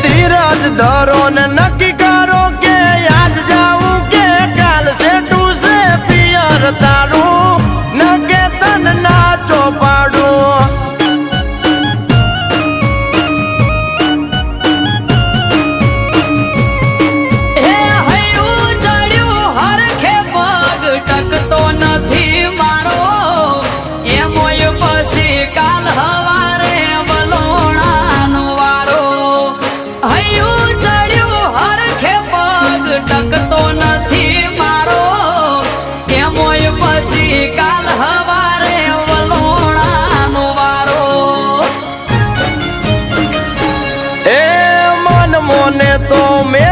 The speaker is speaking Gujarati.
ધીરજ ધરો ને નક્કી કરો કે આજ જાવું કે કાલ સેટું છે પિયર તારું નકે તન નાચો પાડું ટકતો નથી મારો એમોય પછી કાલ હવારે વલોણાનો વારો હૈયું ચડ્યું હરખે પગ ટકતો નથી મારો એમોય પછી કાલ હવારે વલોણાનો વારો એ મન મોને તો મે